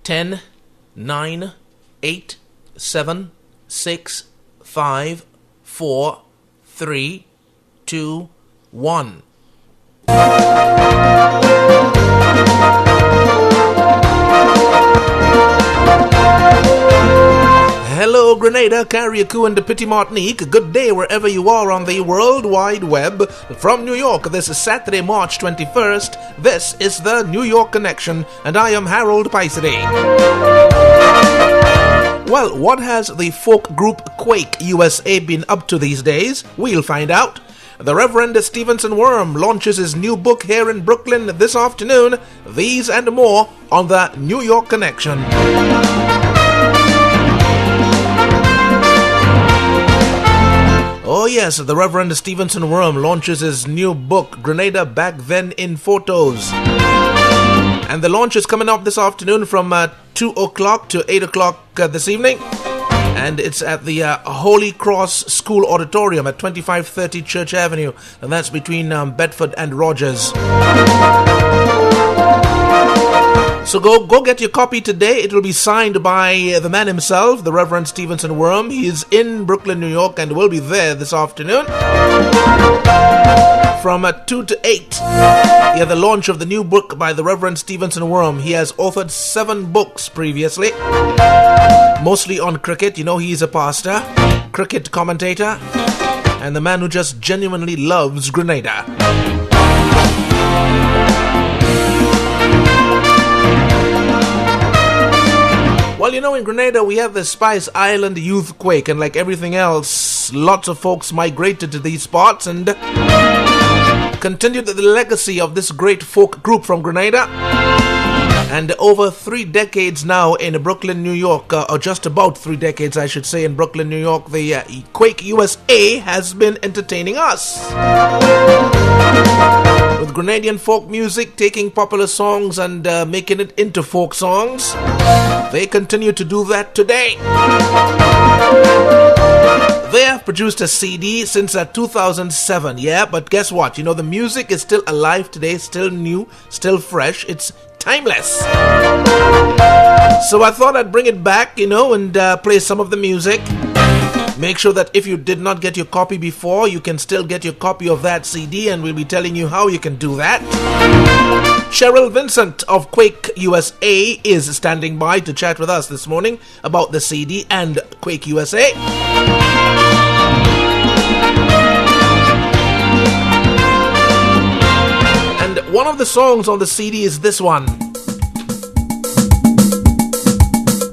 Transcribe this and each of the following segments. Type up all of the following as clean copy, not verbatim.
10, 9, 8, 7, 6, 5, 4, 3, 2, 1. Hello, Grenada, Carriacou, and Petit Martinique. Good day wherever you are on the World Wide Web. From New York, this is Saturday, March 21st. This is the New York Connection, and I am Harold Pysadee. Well, what has the folk group Quake USA been up to these days? We'll find out. The Reverend Stevenson Worm launches his new book here in Brooklyn this afternoon. These and more on the New York Connection. Oh yes, the Reverend Stevenson Worm launches his new book, Grenada Back Then in Photos. And the launch is coming up this afternoon from 2 o'clock to 8 o'clock this evening. And it's at the Holy Cross School Auditorium at 2530 Church Avenue. And that's between Bedford and Rogers. So go get your copy today. It will be signed by the man himself, the Reverend Stevenson Worm. He is in Brooklyn, New York, and will be there this afternoon from 2 to 8. Yeah, the launch of the new book by the Reverend Stevenson Worm. He has authored 7 books previously, mostly on cricket. You know, he's a pastor, cricket commentator, and the man who just genuinely loves Grenada. Well, you know, in Grenada, we have the Spice Island Youth Quake, and like everything else, lots of folks migrated to these spots and continued the legacy of this great folk group from Grenada. And over 3 decades now in Brooklyn, New York, or just about 3 decades, I should say, in Brooklyn, New York, the Quake USA has been entertaining us. With Grenadian folk music, taking popular songs and making it into folk songs. They continue to do that today. They have produced a CD since 2007, yeah, but guess what? You know, the music is still alive today, still new, still fresh. It's timeless. So I thought I'd bring it back, you know, and play some of the music. Make sure that if you did not get your copy before, you can still get your copy of that CD, and we'll be telling you how you can do that. Cheryl Vincent of Quake USA is standing by to chat with us this morning about the CD and Quake USA. And one of the songs on the CD is this one.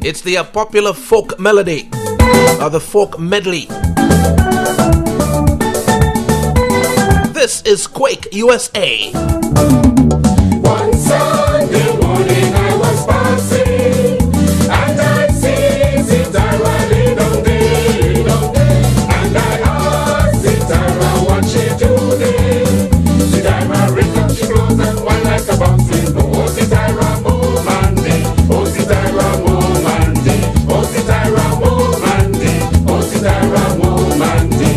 It's the popular folk melody, or the folk medley. This is Quake USA. One Sunday morning I was passing, and I see Sitara lay down there, and I asked Sitara what she doing. Sitara ripped up she clothes and one like a bouncing. Oh Sitara, oh Mandy, oh Sitara, oh Mandy, oh Sitara, oh Mandy, oh Sitara, oh Mandy.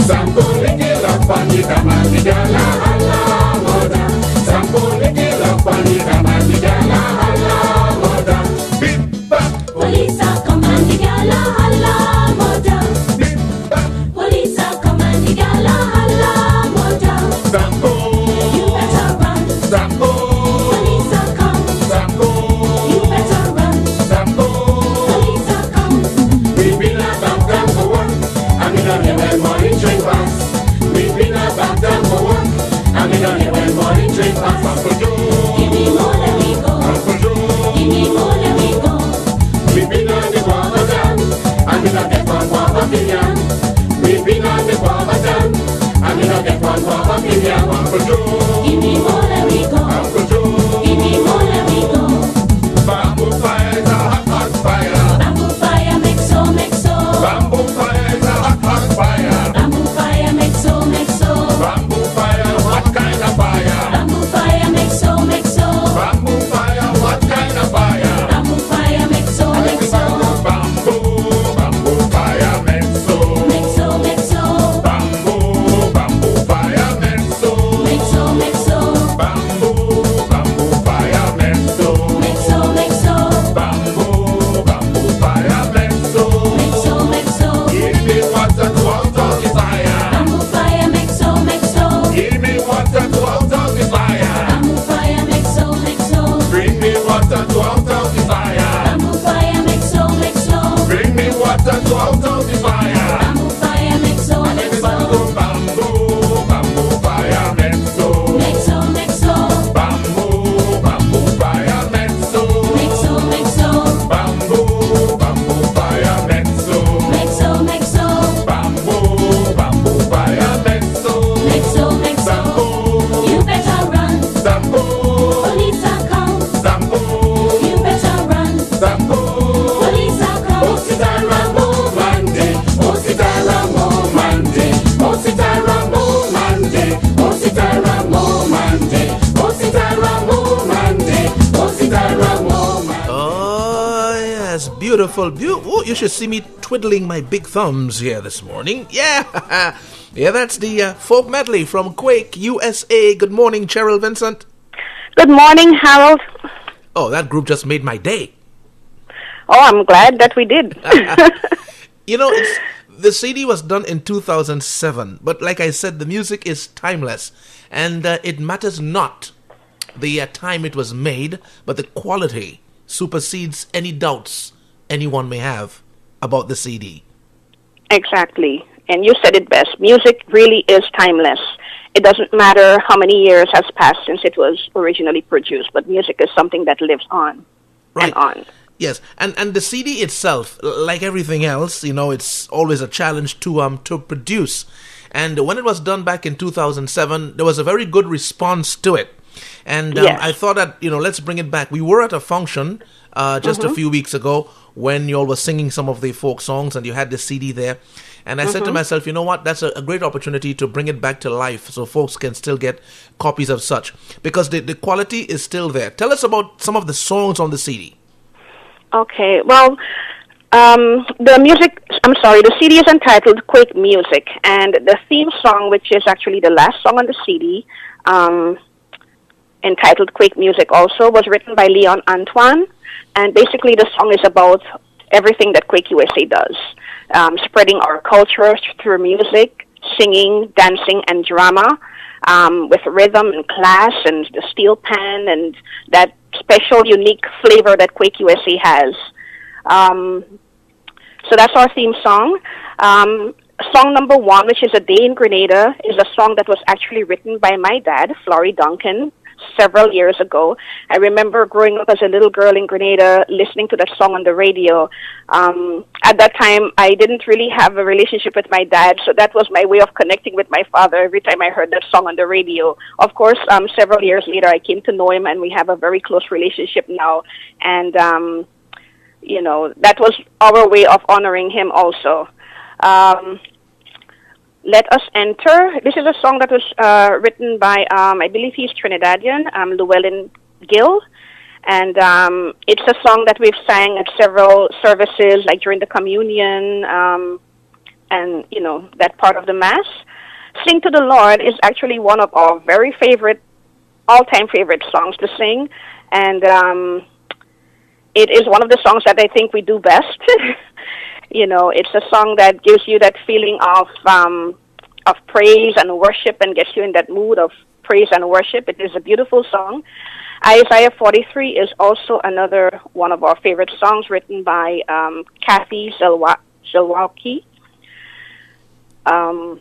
Sampo liki la pani kama vigala hala moda. Sampo liki la pani kama vigala hala moda. Bip bap. Polisa command vigala hala moda. Bip bap. Polisa command vigala hala moda. Sampo. You better run. Sampo. Polisa come. Sampo. You better run. Sampo. Polisa come. We've been about them for work. I mean, I hear when morning train pass. We've been about them for work. I mean, I hear when morning train pass. Uncle Joe. Give me more, let me go. Uncle Joe. Give me more, let me go. We've been on the guava jam. I mean, I get one guava pillion. We've been on the guava jam. I mean, I get one guava pillion. Uncle Joe. Give me more, let me go. Uncle Joe. Give me more, let me go. Bamboo fire is a hot, hot fire. Bamboo fire, make so, make so. Bamboo fire is a hot, hot fire. Bamboo fire, make so, make so. Bamboo fire, what kind of fire? Bamboo fire, make so, make so. Bamboo fire, what kind of fire? Bamboo fire, make so, make so. Bamboo fire, make so. Make so, make so. Bamboo fire, make so. Make so, beautiful. You should see me twiddling my big thumbs here this morning. Yeah, yeah, that's the folk medley from Quake, USA. Good morning, Cheryl Vincent. Good morning, Harold. Oh, that group just made my day. Oh, I'm glad that we did. You know, the CD was done in 2007, but like I said, the music is timeless, and it matters not the time it was made, but the quality supersedes any doubts anyone may have about the CD. Exactly. And you said it best. Music really is timeless. It doesn't matter how many years has passed since it was originally produced, but music is something that lives on and on. Yes, and the CD itself, like everything else, you know, it's always a challenge to produce. And when it was done back in 2007, there was a very good response to it. And Yes. I thought that, you know, let's bring it back. We were at a function just a few weeks ago when you all were singing some of the folk songs and you had the CD there. And I said to myself, you know what, that's a great opportunity to bring it back to life so folks can still get copies of such. Because the quality is still there. Tell us about some of the songs on the CD. Okay, well, the CD is entitled Quake Music, and the theme song, which is actually the last song on the CD, entitled Quake Music also, was written by Leon Antoine, and basically the song is about everything that Quake USA does, spreading our culture through music, singing, dancing, and drama, with rhythm and class and the steel pan and that special, unique flavor that Quake USA has. So that's our theme song. Song number 1, which is A Day in Grenada, is a song that was actually written by my dad, Flory Duncan, several years ago. I remember growing up as a little girl in Grenada, listening to that song on the radio. At that time, I didn't really have a relationship with my dad, so that was my way of connecting with my father every time I heard that song on the radio. Of course, several years later, I came to know him, and we have a very close relationship now. And, you know, that was our way of honoring him also. Let Us Enter. This is a song that was written by, I believe he's Trinidadian, Llewellyn Gill. And it's a song that we've sang at several services, like during the communion and, you know, that part of the Mass. Sing to the Lord is actually one of our very favorite, all-time favorite songs to sing. And it is one of the songs that I think we do best. You know, it's a song that gives you that feeling of praise and worship and gets you in that mood of praise and worship. It is a beautiful song. Isaiah 43 is also another one of our favorite songs written by Kathy Zilwalki. Oh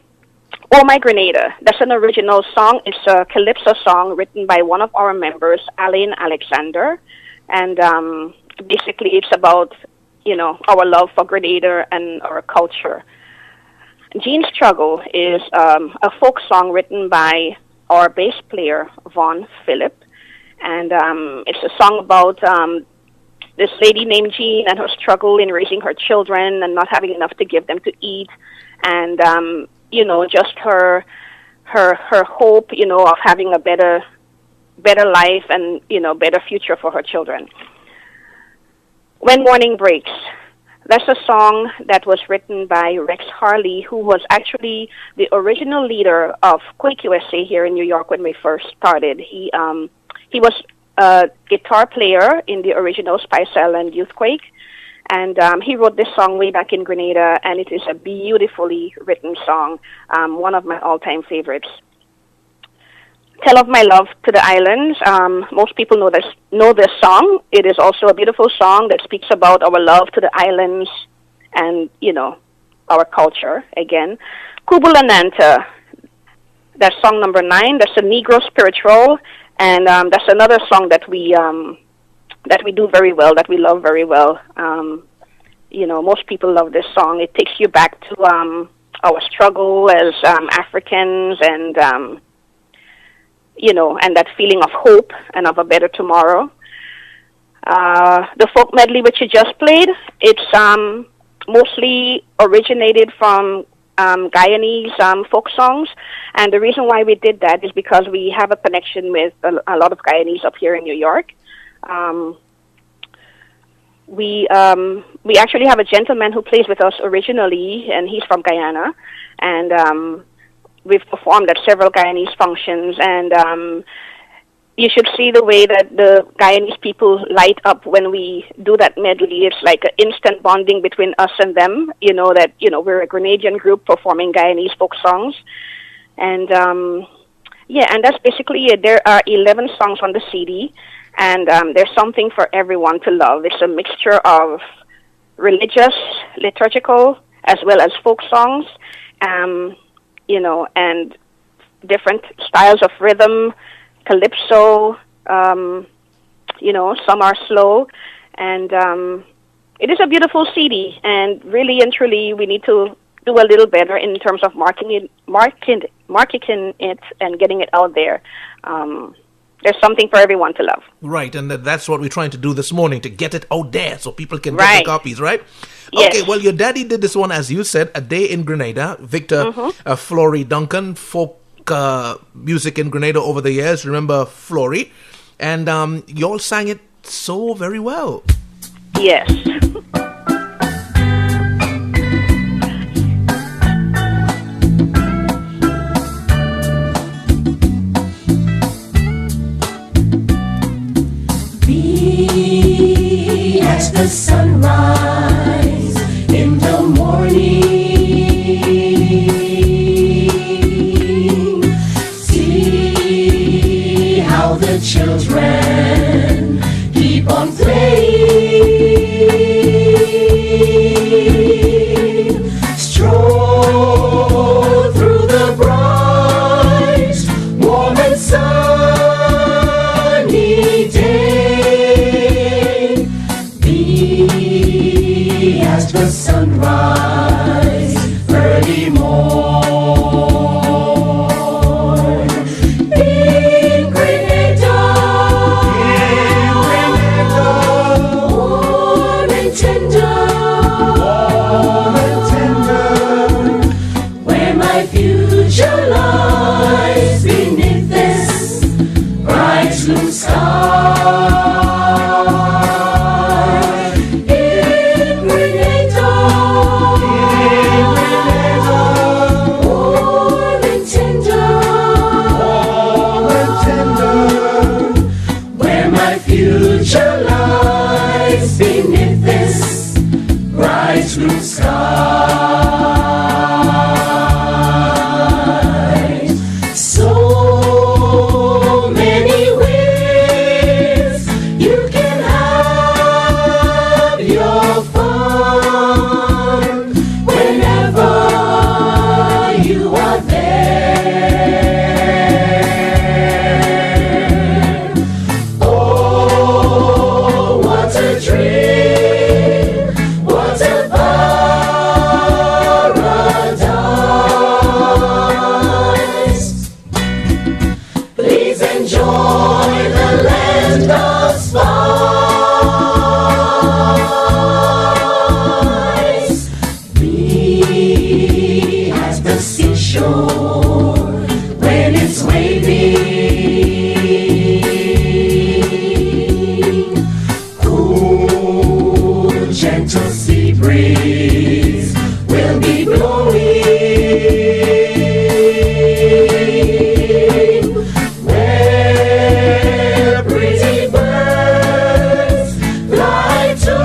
My Grenada. That's an original song. It's a calypso song written by one of our members, Alain Alexander. And basically it's about, you know, our love for Grenada and our culture. Jean's Struggle is a folk song written by our bass player, Vaughn Phillip. And it's a song about this lady named Jean and her struggle in raising her children and not having enough to give them to eat. And, you know, just her hope, you know, of having a better life and, you know, better future for her children. When Morning Breaks. That's a song that was written by Rex Harley, who was actually the original leader of Quake USA here in New York when we first started. He was a guitar player in the original Spice Island Youth Quake, and he wrote this song way back in Grenada, and it is a beautifully written song, one of my all-time favorites. Tell of My Love to the Islands. Most people know this song. It is also a beautiful song that speaks about our love to the islands and, you know, our culture again. Kubula Nanta. That's song number 9. That's a Negro spiritual, and that's another song that we do very well, that we love very well. You know, most people love this song. It takes you back to our struggle as Africans and you know, and that feeling of hope and of a better tomorrow. The folk medley which you just played, it's mostly originated from Guyanese folk songs, and the reason why we did that is because we have a connection with a lot of Guyanese up here in New York. we actually have a gentleman who plays with us originally, and he's from Guyana, and we've performed at several Guyanese functions, and you should see the way that the Guyanese people light up when we do that medley. It's like an instant bonding between us and them. We're a Grenadian group performing Guyanese folk songs. And, and that's basically it. There are 11 songs on the CD, and there's something for everyone to love. It's a mixture of religious, liturgical, as well as folk songs, and different styles of rhythm, calypso, some are slow, and it is a beautiful CD, and really and truly we need to do a little better in terms of marketing it and getting it out there. There's something for everyone to love. Right, and that's what we're trying to do this morning, to get it out there so people can get Right. the copies, right? Yes. Okay, well, your daddy did this one, as you said, A Day in Grenada. Victor Flory Duncan, folk music in Grenada over the years. Remember Flory? And you all sang it so very well. Yes. Be as the sunrise in the morning. See how the children keep on playing. Stroll through the bright, warm and sunny day. Be as the sunrise early morn. In Grenada, warm and tender, where my future lies beneath this bright blue sky. In Grenada, warm and tender, where my future lies beneath this bright blue sky. So many ways you can have your fun whenever you are there. Oh, what a dream, what a paradise. Please enjoy the land of spice. Be as the seashore when it's waving. Cool, gentle sea breeze will be blowing. Where pretty birds fly to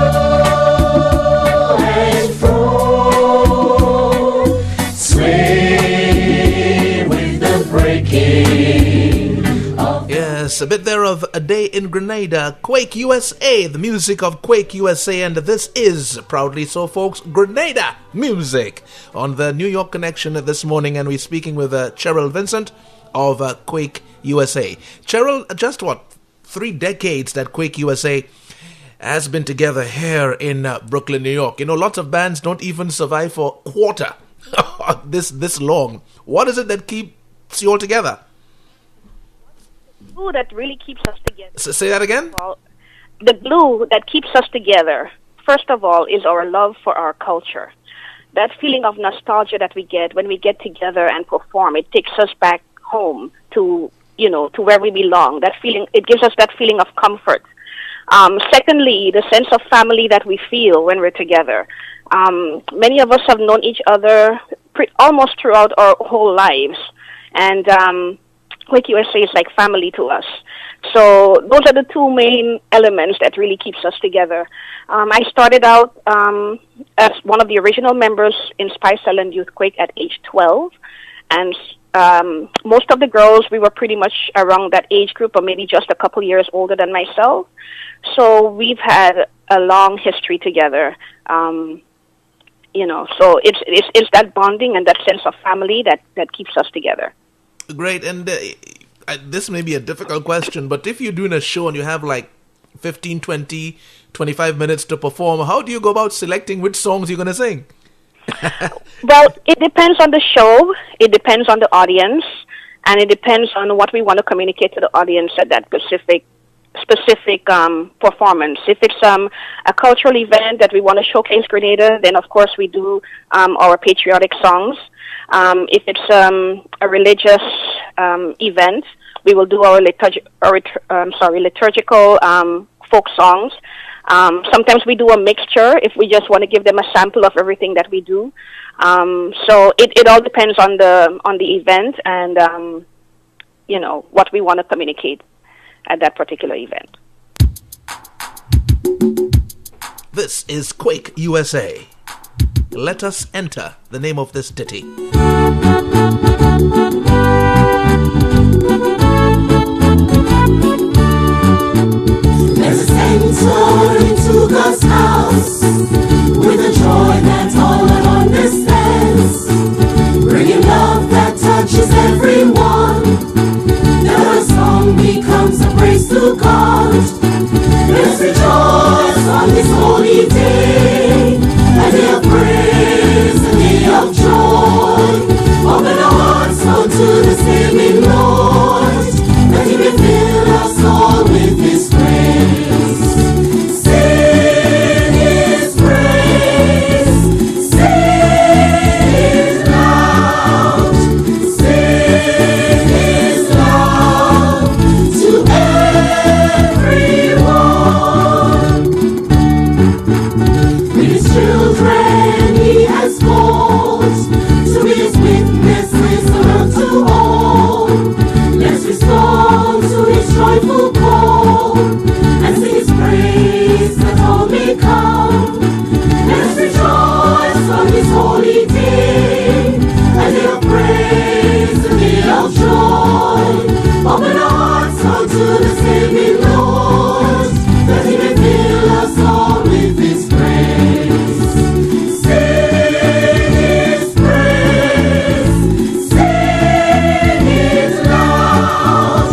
and fro, sway with the breaking of. Yes, a bit there of A Day in Grenada. Quake USA, the music of Quake USA, and this is, proudly so folks, Grenada music on the New York Connection this morning, and we're speaking with Cheryl Vincent of Quake USA. Cheryl, just 3 decades that Quake USA has been together here in Brooklyn, New York. Lots of bands don't even survive for a quarter this long. What is it that keeps you all together? Glue that really keeps us together. Say that again? Well, the glue that keeps us together, first of all, is our love for our culture. That feeling of nostalgia that we get when we get together and perform, it takes us back home to where we belong. That feeling, it gives us that feeling of comfort. Secondly, the sense of family that we feel when we're together. Many of us have known each other almost throughout our whole lives, and Quake USA is like family to us. So those are the two main elements that really keeps us together. I started out as one of the original members in Spice Island Youth Quake at age 12, and most of the girls, we were pretty much around that age group, or maybe just a couple years older than myself. So we've had a long history together. So it's that bonding and that sense of family that keeps us together. Great. And this may be a difficult question, but if you're doing a show and you have like 15, 20, 25 minutes to perform, how do you go about selecting which songs you're going to sing? Well, it depends on the show, it depends on the audience, and it depends on what we want to communicate to the audience at that specific performance. If it's a cultural event that we want to showcase Grenada, then of course we do our patriotic songs. If it's a religious event, we will do our liturgical folk songs. Sometimes we do a mixture if we just want to give them a sample of everything that we do. So it all depends on the event and what we want to communicate at that particular event. This is Quake USA. Let us enter the name of this ditty. Let's enter into God's house with a joy that all one understands, bringing love that touches everyone. Now a song becomes a praise to God. Let's rejoice on this holy day, a day of praise, a day of joy. Open our hearts unto the saving Lord, that He may fill us all with His praise. Sing His praise, sing it loud, sing His love to everyone. With His children He has called to be His witnesses around to all. Let's respond to His joyful call and sing His praise that all may come. Let's rejoice on this holy day, a day of praise, a day of joy. Open our hearts unto the saving Lord, that He may fill us all with His praise. Sing His praise, sing it loud,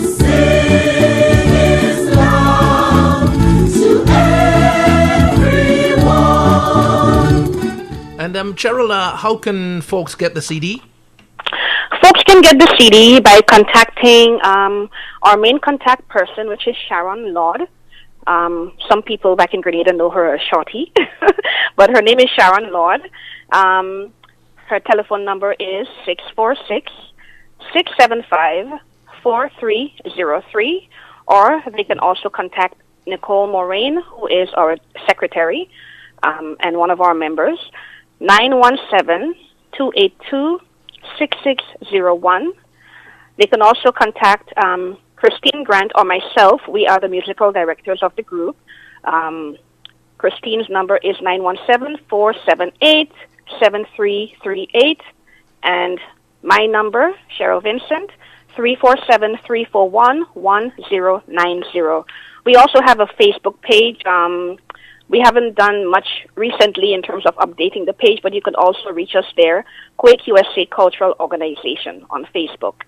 sing His love to everyone. And Cheryl, how can folks get the CD? Folks can get the CD by contacting our main contact person, which is Sharon Lord. Some people back in Grenada know her as Shorty, but her name is Sharon Lord. Her telephone number is 646-675-4303, or they can also contact Nicole Moraine, who is our secretary and one of our members, 917-282-6601. They can also contact Christine Grant or myself. We are the musical directors of the group. Christine's number is 917-478-7338. And my number, Cheryl Vincent, 347-341-1090. We also have a Facebook page. We haven't done much recently in terms of updating the page, but you can also reach us there, Quake USA Cultural Organization on Facebook.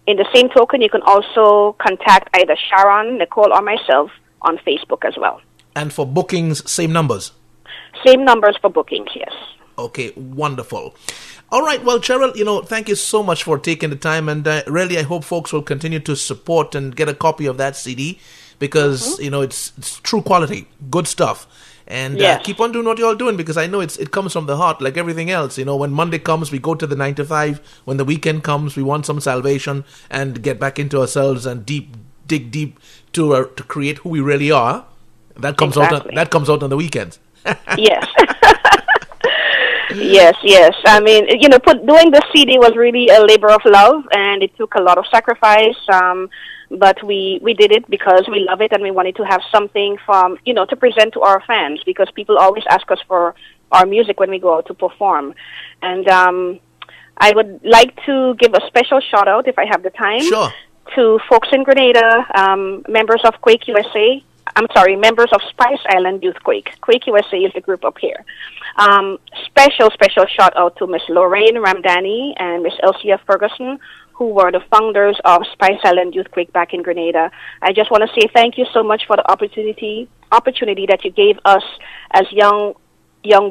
In the same token, you can also contact either Sharon, Nicole, or myself on Facebook as well. And for bookings, same numbers? Same numbers for bookings, yes. Okay, wonderful. All right, well, Cheryl, thank you so much for taking the time, and really I hope folks will continue to support and get a copy of that CD, because, it's true quality, good stuff. And Yes. Keep on doing what you're all doing, because I know it comes from the heart like everything else. When Monday comes, we go to the 9 to 5. When the weekend comes, we want some salvation and get back into ourselves and dig dig deep to create who we really are. That comes out. That comes out on the weekends. Yes. Yes. I mean, doing the CD was really a labor of love, and it took a lot of sacrifice. But we did it because we love it, and we wanted to have something from to present to our fans, because people always ask us for our music when we go out to perform. And I would like to give a special shout out, if I have the time, sure, to folks in Grenada, members of Quake USA. I'm sorry, members of Spice Island Youth Quake. Quake USA is the group up here. Special shout out to Miss Lorraine Ramdani and Miss Elsia Ferguson, who were the founders of Spice Island Youth Quake back in Grenada. I just want to say thank you so much for the opportunity that you gave us as young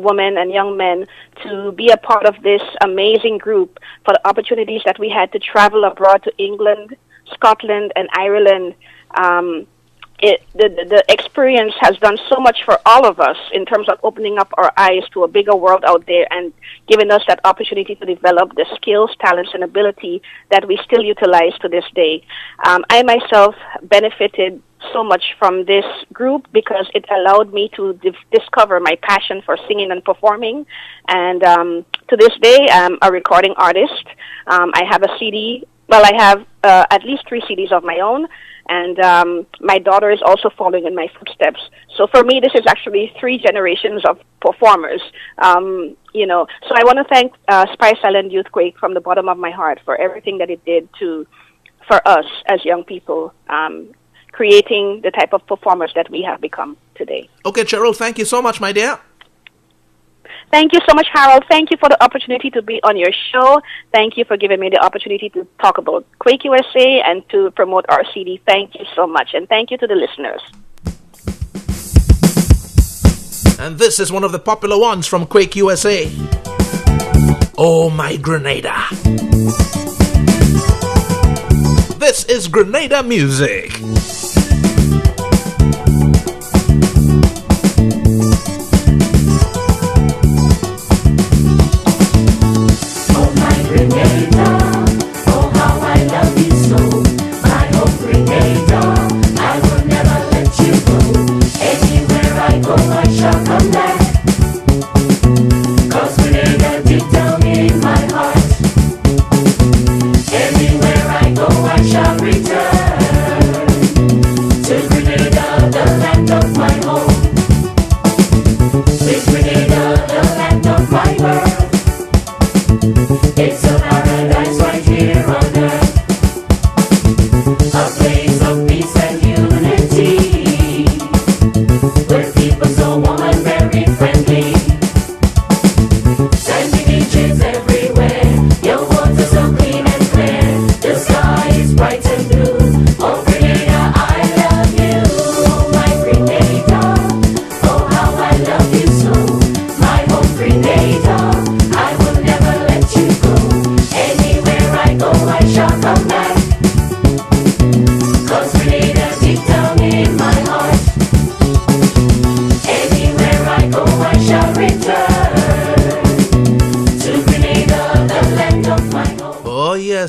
women and young men to be a part of this amazing group, for the opportunities that we had to travel abroad to England, Scotland, and Ireland. The experience has done so much for all of us in terms of opening up our eyes to a bigger world out there and giving us that opportunity to develop the skills, talents, and ability that we still utilize to this day. I myself benefited so much from this group because it allowed me to discover my passion for singing and performing. And to this day, I'm a recording artist. I have a CD. Well, I have at least 3 CDs of my own. And my daughter is also following in my footsteps. So for me, this is actually 3 generations of performers. So I want to thank Spice Island Youth Quake from the bottom of my heart for everything that it did for us as young people, creating the type of performers that we have become today. Okay, Cheryl, thank you so much, my dear. Thank you so much, Harold. Thank you for the opportunity to be on your show. Thank you for giving me the opportunity to talk about Quake USA and to promote our CD. Thank you so much. And thank you to the listeners. And this is one of the popular ones from Quake USA. Oh, my Grenada. This is Grenada music.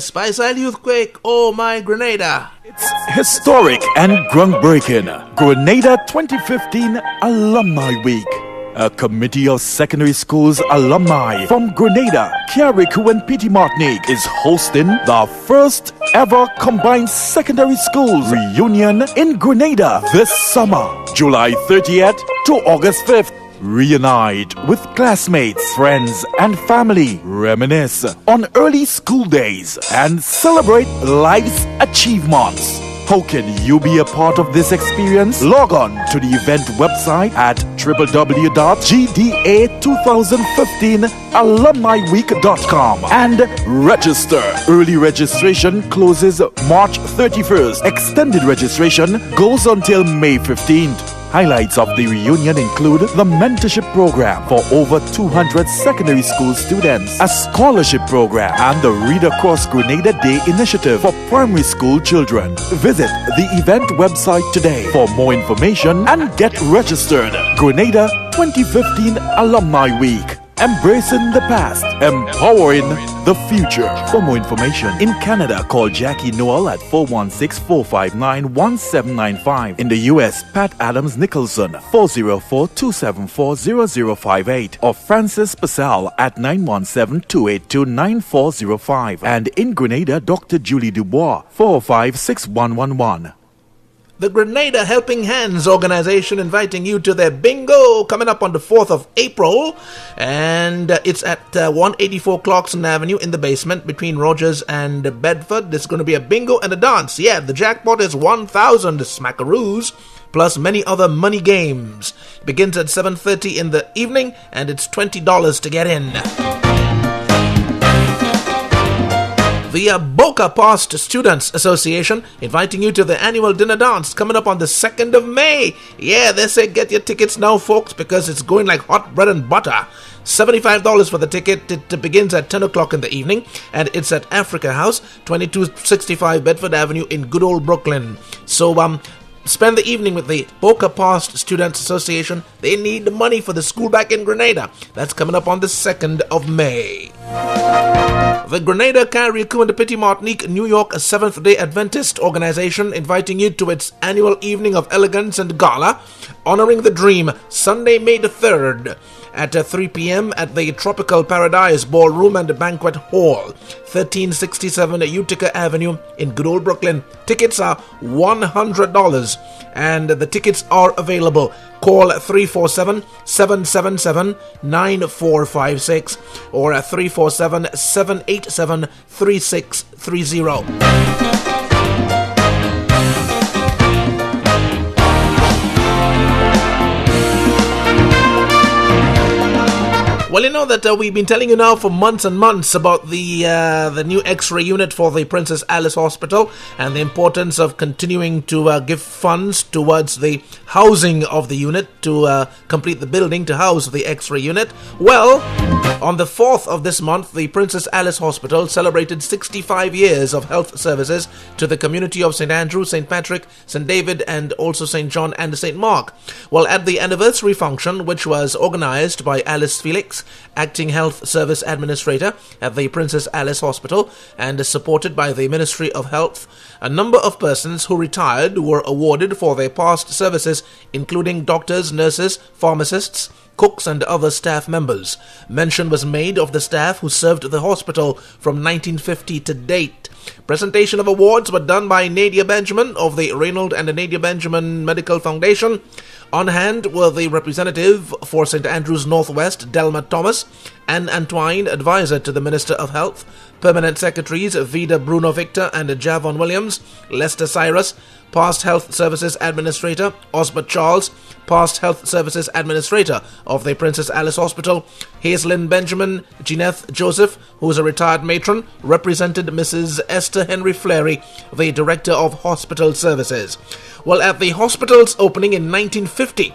Spice Island Youth Quake, oh my Grenada. It's historic and groundbreaking. Grenada 2015 Alumni Week. A committee of secondary schools alumni from Grenada, Carriacou and Petite Martinique is hosting the first ever combined secondary schools reunion in Grenada this summer, July 30th to August 5th. Reunite with classmates, friends, and family. Reminisce on early school days and celebrate life's achievements. How can you be a part of this experience? Log on to the event website at www.gda2015alumniweek.com and register. Early registration closes March 31st. Extended registration goes until May 15th. Highlights of the reunion include the mentorship program for over 200 secondary school students, a scholarship program, and the Read Across Grenada Day initiative for primary school children. Visit the event website today for more information and get registered. Grenada 2015 Alumni Week. Embracing the past, empowering the future. For more information, in Canada, call Jackie Noel at 416-459-1795. In the US, Pat Adams Nicholson, 404-274-0058. Or Francis Pascal at 917-282-9405. And in Grenada, Dr. Julie Dubois, 405-6111. The Grenada Helping Hands organization inviting you to their bingo coming up on the 4th of April. And it's at 184 Clarkson Avenue in the basement between Rogers and Bedford. There's going to be a bingo and a dance. Yeah, the jackpot is 1,000 smackaroos plus many other money games. It begins at 7:30 in the evening and it's $20 to get in. The Boca Past Students Association inviting you to the annual dinner dance coming up on the 2nd of May. Yeah, they say get your tickets now, folks, because it's going like hot bread and butter. $75 for the ticket. It begins at 10 o'clock in the evening, and it's at Africa House, 2265 Bedford Avenue in good old Brooklyn. So, spend the evening with the Boca Past Students Association. They need the money for the school back in Grenada. That's coming up on the 2nd of May. The Grenada, Carriacou, and the Petit Martinique, New York Seventh-day Adventist organization inviting you to its annual evening of elegance and gala, honoring the dream, Sunday, May the 3rd, at 3 p.m. at the Tropical Paradise Ballroom and Banquet Hall, 1367 Utica Avenue in good old Brooklyn. Tickets are $100, and the tickets are available. Call 347-777-9456 or 347-787-3630. Well, you know that we've been telling you now for months and months about the new X-ray unit for the Princess Alice Hospital and the importance of continuing to give funds towards the housing of the unit to complete the building to house the X-ray unit. Well, on the 4th of this month, the Princess Alice Hospital celebrated 65 years of health services to the community of St. Andrew, St. Patrick, St. David, and also St. John and St. Mark. Well, at the anniversary function, which was organized by Alice Felix, Acting Health Service Administrator at the Princess Alice Hospital, and supported by the Ministry of Health, a number of persons who retired were awarded for their past services, including doctors, nurses, pharmacists, cooks, and other staff members. Mention was made of the staff who served the hospital from 1950 to date. Presentation of awards were done by Nadia Benjamin of the Reynold and Nadia Benjamin Medical Foundation. On hand were the representative for St. Andrews Northwest, Delma Thomas, Anne Antwine, advisor to the Minister of Health, permanent secretaries Vida Bruno Victor and Javon Williams, Lester Cyrus, past Health Services Administrator Osbert Charles, past Health Services Administrator of the Princess Alice Hospital, Hazelyn Benjamin, Jeanette Joseph, who is a retired matron, represented Mrs. Esther Henry Fleury, the Director of Hospital Services. Well, at the hospital's opening in 1950,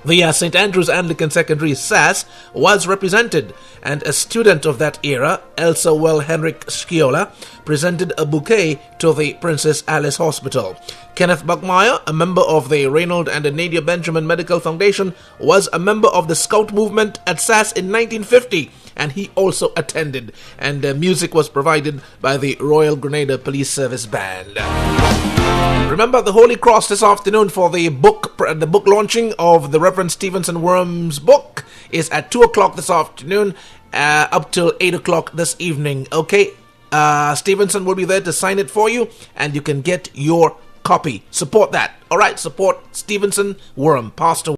the St. Andrews Anglican Secondary SAS was represented, and a student of that era, Elsa Well Henrik Schiola, presented a bouquet to the Princess Alice Hospital. Kenneth Buckmeyer, a member of the Reynold and Nadia Benjamin Medical Foundation, was a member of the Scout movement at SAS in 1950, and he also attended, and music was provided by the Royal Grenada Police Service Band. Remember the Holy Cross this afternoon for the book launching of the Reverend Stevenson Worm's book is at 2 o'clock this afternoon up till 8 o'clock this evening. Okay, Stevenson will be there to sign it for you, and you can get your copy. Support that. All right, support Stevenson Worm, passed away.